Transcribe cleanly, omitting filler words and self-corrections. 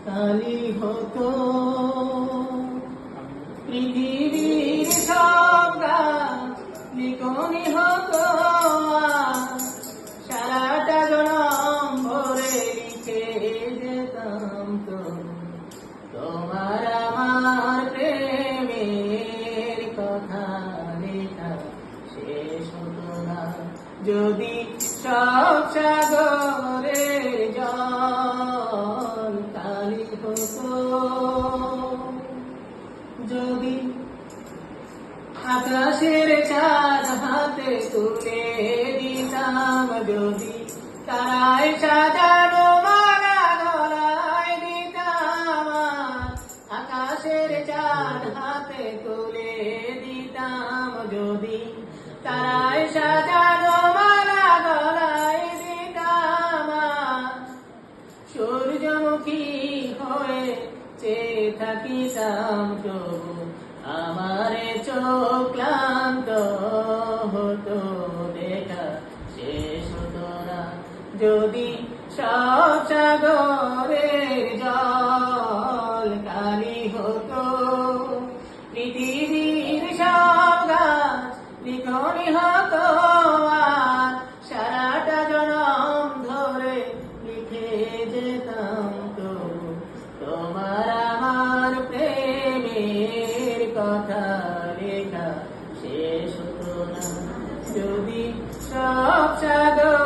কালি হতো পৃথিবীর সব গাছ লিখনি হতো সারাটা জনম ভরে লিখে যেতাম তো তোমার আমার প্রেমের কথা লেখা শেষ হতো না যদি সব সাগরের জল কালি হতো যদি আকাশের চাঁদ হাতে তুলে দিতাম যদি তারায় সাজানো মালা গলায় দিতাম আকাশের চাঁদ হাতে তুলে দিতাম যদি তারায় সাজানো মালা গলায় দিতাম সূর্যমুখী হয়ে চেয়ে থাকিতাম তবু আমার চোখ ক্লান্ত হতো দেখা শেষ হতো না যদি সব সাগরের জল কালি হতো পৃথিবীর সব গাছ লিখনি হতো আর সারাটা জনম ধরে লিখে যেতাম তো তোমার আমার প্রেমের কথা লেখা শেষ হতো না যদি সব সাগর